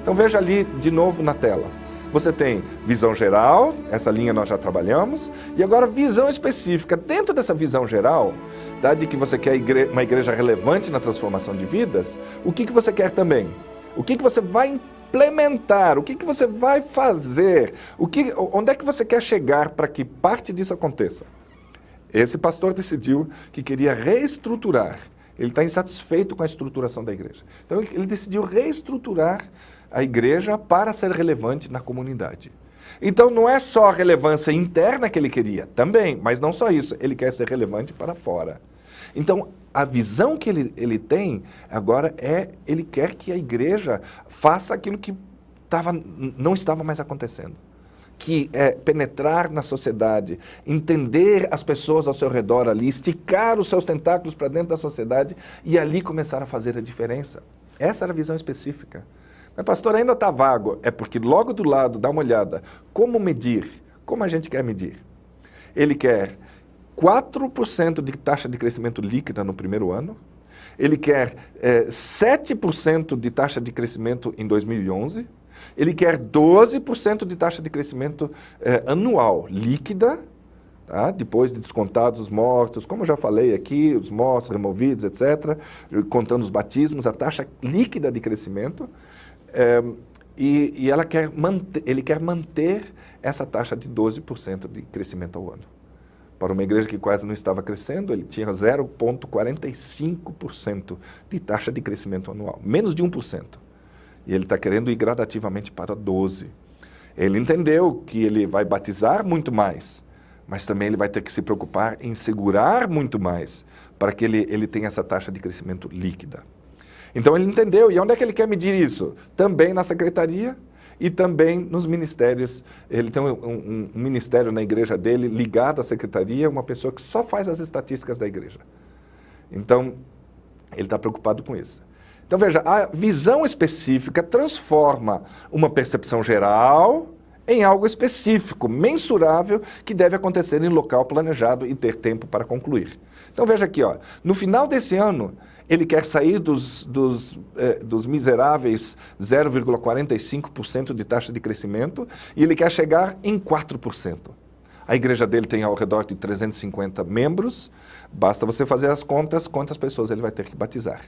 Então veja ali de novo na tela. Você tem visão geral, essa linha nós já trabalhamos, e agora visão específica. Dentro dessa visão geral, tá, de que você quer uma igreja relevante na transformação de vidas, o que você quer também? O que você vai implementar? O que você vai fazer? Onde é que você quer chegar para que parte disso aconteça? Esse pastor decidiu que queria reestruturar. Ele está insatisfeito com a estruturação da igreja. Então ele decidiu reestruturar a igreja para ser relevante na comunidade. Então não é só a relevância interna que ele queria, também, mas não só isso, ele quer ser relevante para fora. Então a visão que ele tem agora ele quer que a igreja faça aquilo que não estava mais acontecendo. Que é penetrar na sociedade, entender as pessoas ao seu redor ali, esticar os seus tentáculos para dentro da sociedade e ali começar a fazer a diferença. Essa era a visão específica. Mas, pastor, ainda está vago. É porque logo do lado, dá uma olhada, como medir? Como a gente quer medir? Ele quer 4% de taxa de crescimento líquida no primeiro ano, ele quer 7% de taxa de crescimento em 2011, ele quer 12% de taxa de crescimento anual, líquida, tá? Depois de descontados os mortos, como eu já falei aqui, os mortos removidos, etc., contando os batismos, a taxa líquida de crescimento, e ele quer manter essa taxa de 12% de crescimento ao ano. Para uma igreja que quase não estava crescendo, ele tinha 0,45% de taxa de crescimento anual, menos de 1%. E ele está querendo ir gradativamente para 12%. Ele entendeu que ele vai batizar muito mais, mas também ele vai ter que se preocupar em segurar muito mais para que ele tenha essa taxa de crescimento líquida. Então ele entendeu. E onde é que ele quer medir isso? Também na secretaria e também nos ministérios. Ele tem um ministério na igreja dele ligado à secretaria, uma pessoa que só faz as estatísticas da igreja. Então, ele está preocupado com isso. Então veja, a visão específica transforma uma percepção geral em algo específico, mensurável, que deve acontecer em local planejado e ter tempo para concluir. Então veja aqui, ó, no final desse ano, ele quer sair dos miseráveis 0,45% de taxa de crescimento e ele quer chegar em 4%. A igreja dele tem ao redor de 350 membros, basta você fazer as contas, quantas pessoas ele vai ter que batizar.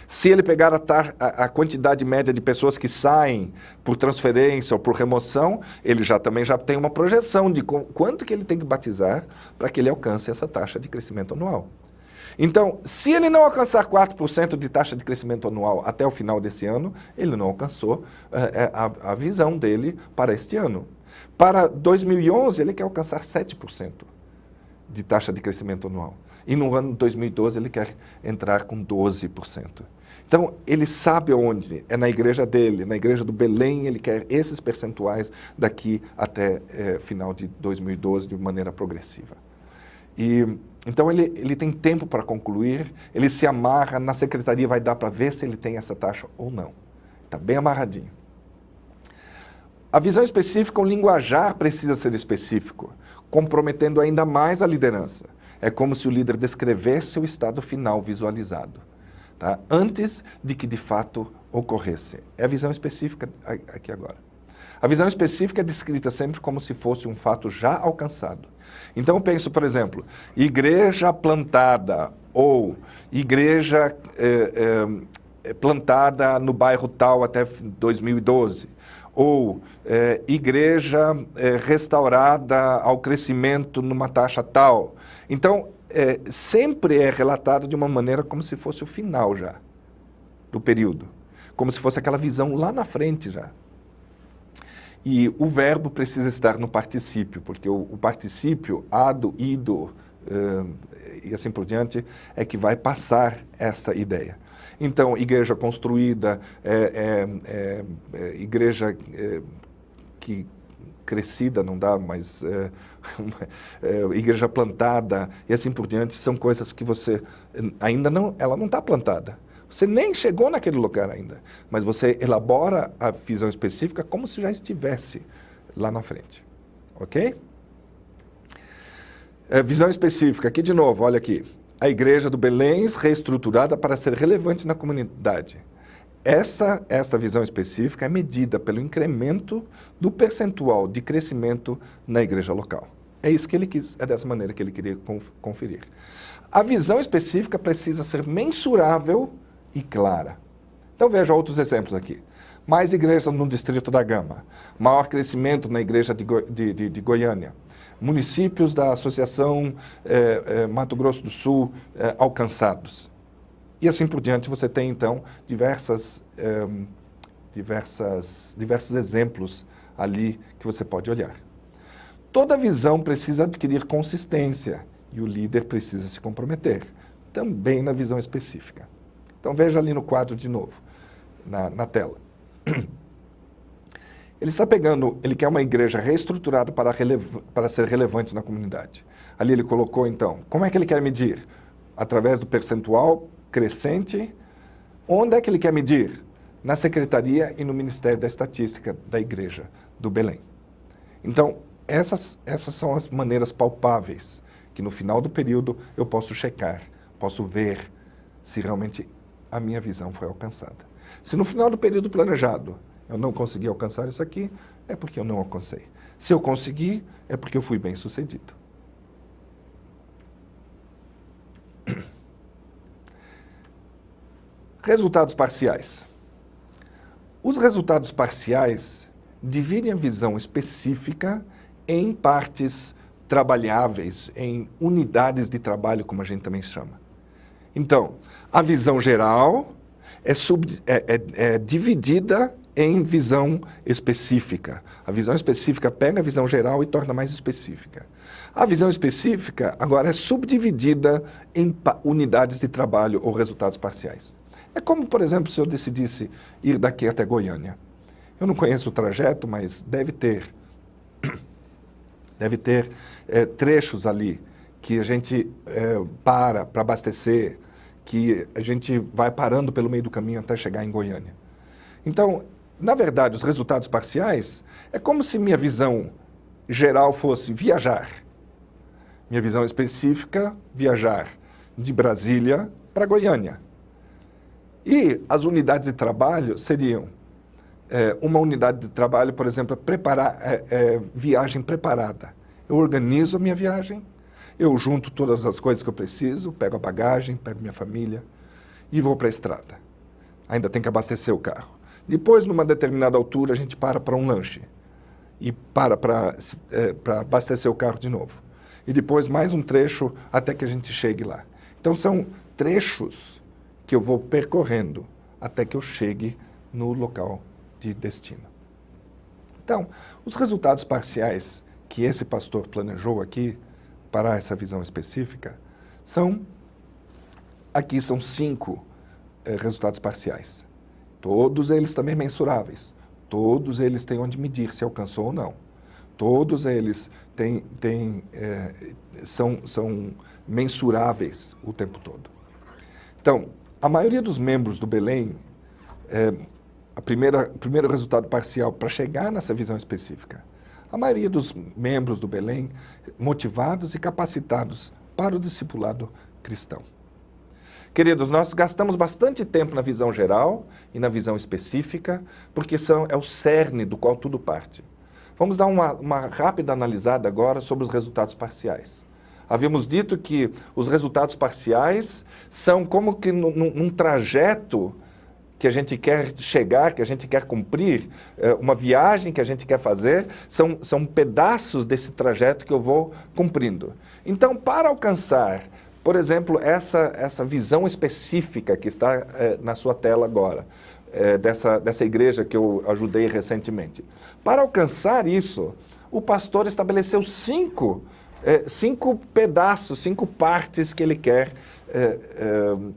Se ele pegar a quantidade média de pessoas que saem por transferência ou por remoção, ele também já tem uma projeção de quanto que ele tem que batizar para que ele alcance essa taxa de crescimento anual. Então, se ele não alcançar 4% de taxa de crescimento anual até o final desse ano, ele não alcançou a visão dele para este ano. Para 2011, ele quer alcançar 7% de taxa de crescimento anual. E no ano de 2012, ele quer entrar com 12%. Então, ele sabe onde, é na igreja dele, na igreja do Belém, ele quer esses percentuais daqui até final de 2012 de maneira progressiva. Então, ele tem tempo para concluir, ele se amarra, na secretaria vai dar para ver se ele tem essa taxa ou não. Está bem amarradinho. A visão específica, o linguajar precisa ser específico, comprometendo ainda mais a liderança. É como se o líder descrevesse o estado final visualizado, tá? Antes de que de fato ocorresse. É a visão específica aqui agora. A visão específica é descrita sempre como se fosse um fato já alcançado. Então eu penso, por exemplo, igreja plantada ou igreja plantada no bairro tal até 2012. Ou igreja restaurada ao crescimento numa taxa tal. Então, sempre é relatado de uma maneira como se fosse o final já do período. Como se fosse aquela visão lá na frente já. E o verbo precisa estar no particípio, porque o particípio, ado, ido, e assim por diante, é que vai passar essa ideia. Então, igreja construída, igreja que crescida, não dá, mas igreja plantada e assim por diante, são coisas que você ainda não, ela não está plantada. Você nem chegou naquele lugar ainda, mas você elabora a visão específica como se já estivesse lá na frente. Ok? Visão específica, aqui de novo, olha aqui. A igreja do Belém reestruturada para ser relevante na comunidade. Esta visão específica é medida pelo incremento do percentual de crescimento na igreja local. É isso que ele quis, é dessa maneira que ele queria conferir. A visão específica precisa ser mensurável e clara. Então veja outros exemplos aqui. Mais igrejas no Distrito da Gama, maior crescimento na igreja de Goiânia, municípios da Associação Mato Grosso do Sul alcançados. E assim por diante, você tem então diversos exemplos ali que você pode olhar. Toda visão precisa adquirir consistência e o líder precisa se comprometer, também na visão específica. Então veja ali no quadro de novo, na tela. Ele quer uma igreja reestruturada para ser relevante na comunidade. Ali ele colocou então, como é que ele quer medir? Através do percentual crescente. Onde é que ele quer medir? Na Secretaria e no Ministério da Estatística da Igreja do Belém. Então, essas são as maneiras palpáveis que no final do período eu posso checar, posso ver se realmente a minha visão foi alcançada. Se no final do período planejado eu não consegui alcançar isso aqui, é porque eu não alcancei. Se eu consegui, é porque eu fui bem sucedido. Resultados parciais. Os resultados parciais dividem a visão específica em partes trabalháveis, em unidades de trabalho, como a gente também chama. Então, a visão geral é dividida em visão específica. A visão específica pega a visão geral e torna mais específica. A visão específica agora é subdividida em unidades de trabalho ou resultados parciais. É como, por exemplo, se eu decidisse ir daqui até Goiânia. Eu não conheço o trajeto, mas deve ter trechos ali que a gente para abastecer, que a gente vai parando pelo meio do caminho até chegar em Goiânia. Então, na verdade, os resultados parciais é como se minha visão geral fosse viajar. Minha visão específica, viajar de Brasília para Goiânia. E as unidades de trabalho seriam uma unidade de trabalho, por exemplo, viagem preparada. Eu organizo a minha viagem, eu junto todas as coisas que eu preciso, pego a bagagem, pego minha família e vou para a estrada. Ainda tem que abastecer o carro. Depois, numa determinada altura, a gente para um lanche e para abastecer o carro de novo. E depois mais um trecho até que a gente chegue lá. Então são trechos que eu vou percorrendo até que eu chegue no local de destino. Então, os resultados parciais que esse pastor planejou aqui para essa visão específica são 5 resultados parciais. Todos eles também mensuráveis. Todos eles têm onde medir se alcançou ou não. Todos eles são mensuráveis o tempo todo. Então, a maioria dos membros do Belém, o primeiro resultado parcial para chegar nessa visão específica, a maioria dos membros do Belém motivados e capacitados para o discipulado cristão. Queridos, nós gastamos bastante tempo na visão geral e na visão específica, porque é o cerne do qual tudo parte. Vamos dar uma rápida analisada agora sobre os resultados parciais. Havíamos dito que os resultados parciais são como que num trajeto que a gente quer chegar, que a gente quer cumprir, uma viagem que a gente quer fazer, são pedaços desse trajeto que eu vou cumprindo. Então, para alcançar, por exemplo, essa visão específica que está na sua tela agora, dessa igreja que eu ajudei recentemente, para alcançar isso, o pastor estabeleceu 5 pedaços, 5 partes que ele quer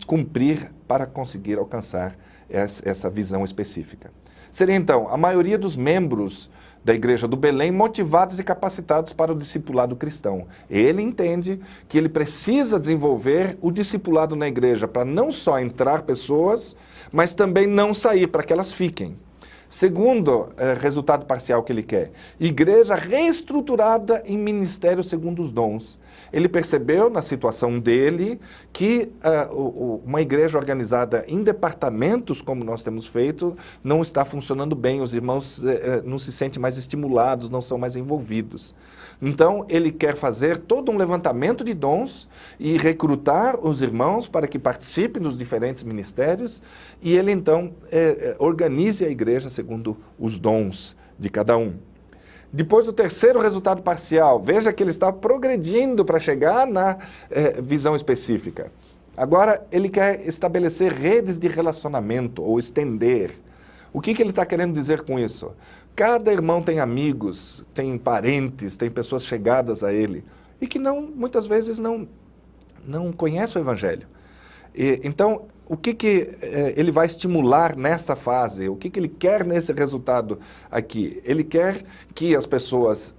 cumprir para conseguir alcançar essa visão específica. Seria, então, a maioria dos membros da Igreja do Belém motivados e capacitados para o discipulado cristão. Ele entende que ele precisa desenvolver o discipulado na igreja para não só entrar pessoas, mas também não sair, para que elas fiquem. Segundo resultado parcial que ele quer, igreja reestruturada em ministério segundo os dons. Ele percebeu na situação dele que uma igreja organizada em departamentos, como nós temos feito, não está funcionando bem, os irmãos não se sentem mais estimulados, não são mais envolvidos. Então, ele quer fazer todo um levantamento de dons e recrutar os irmãos para que participem dos diferentes ministérios e ele, então, organize a igreja segundo os dons de cada um. Depois, o terceiro resultado parcial, veja que ele está progredindo para chegar na visão específica. Agora, ele quer estabelecer redes de relacionamento ou estender. O que ele está querendo dizer com isso? Cada irmão tem amigos, tem parentes, tem pessoas chegadas a ele e que muitas vezes não conhecem o Evangelho. Então, o que ele vai estimular nessa fase? O que ele quer nesse resultado aqui? Ele quer que as pessoas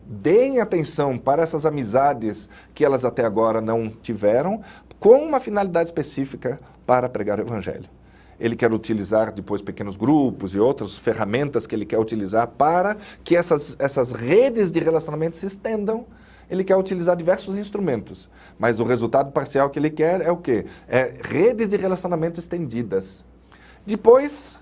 deem atenção para essas amizades que elas até agora não tiveram, com uma finalidade específica para pregar o Evangelho. Ele quer utilizar depois pequenos grupos e outras ferramentas que ele quer utilizar para que essas redes de relacionamento se estendam. Ele quer utilizar diversos instrumentos, mas o resultado parcial que ele quer é o quê? É redes de relacionamento estendidas. Depois,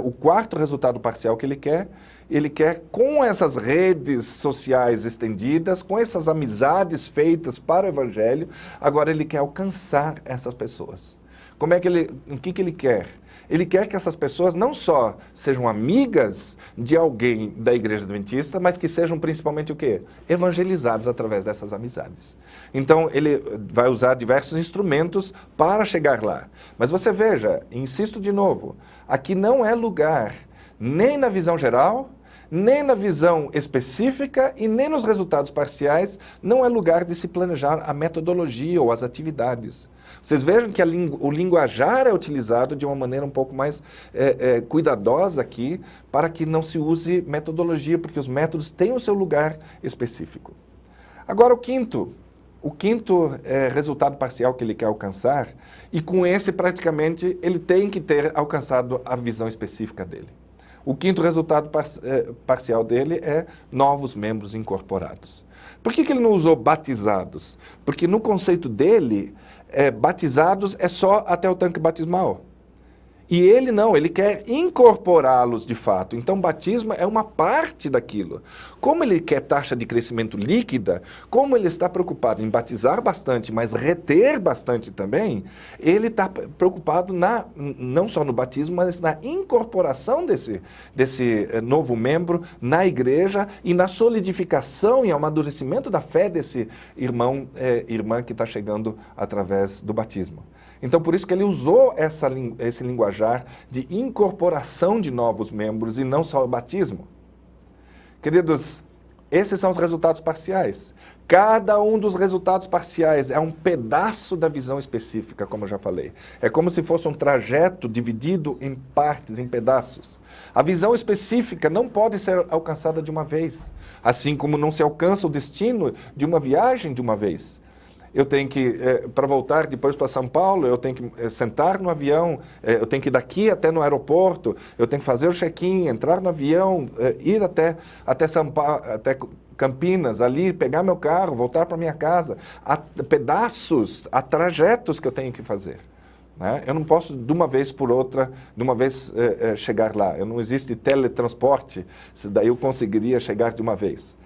o quarto resultado parcial que ele quer com essas redes sociais estendidas, com essas amizades feitas para o Evangelho, agora ele quer alcançar essas pessoas. O que ele quer? Ele quer que essas pessoas não só sejam amigas de alguém da Igreja Adventista, mas que sejam principalmente o quê? Evangelizados através dessas amizades. Então, ele vai usar diversos instrumentos para chegar lá. Mas você veja, insisto de novo, aqui não é lugar nem na visão geral, nem na visão específica e nem nos resultados parciais, não é lugar de se planejar a metodologia ou as atividades. Vocês vejam que o linguajar é utilizado de uma maneira um pouco mais cuidadosa aqui, para que não se use metodologia, porque os métodos têm o seu lugar específico. Agora, o quinto resultado parcial que ele quer alcançar, e com esse praticamente ele tem que ter alcançado a visão específica dele. O quinto resultado parcial dele é novos membros incorporados. Por que ele não usou batizados? Porque no conceito dele, batizados é só até o tanque batismal. E ele não, ele quer incorporá-los de fato. Então, batismo é uma parte daquilo. Como ele quer taxa de crescimento líquida, como ele está preocupado em batizar bastante, mas reter bastante também, ele está preocupado não só no batismo, mas na incorporação desse novo membro na igreja e na solidificação e amadurecimento da fé desse irmã que está chegando através do batismo. Então, por isso que ele usou esse linguajar de incorporação de novos membros e não só o batismo. Queridos, esses são os resultados parciais. Cada um dos resultados parciais é um pedaço da visão específica, como eu já falei. É como se fosse um trajeto dividido em partes, em pedaços. A visão específica não pode ser alcançada de uma vez, assim como não se alcança o destino de uma viagem de uma vez. Eu tenho que, para voltar depois para São Paulo, eu tenho que sentar no avião, eu tenho que ir daqui até no aeroporto, eu tenho que fazer o check-in, entrar no avião, ir até São Paulo, até Campinas, ali, pegar meu carro, voltar para minha casa. Há pedaços, há trajetos que eu tenho que fazer. Né? Eu não posso, de uma vez por outra, chegar lá. Não existe teletransporte, daí eu conseguiria chegar de uma vez.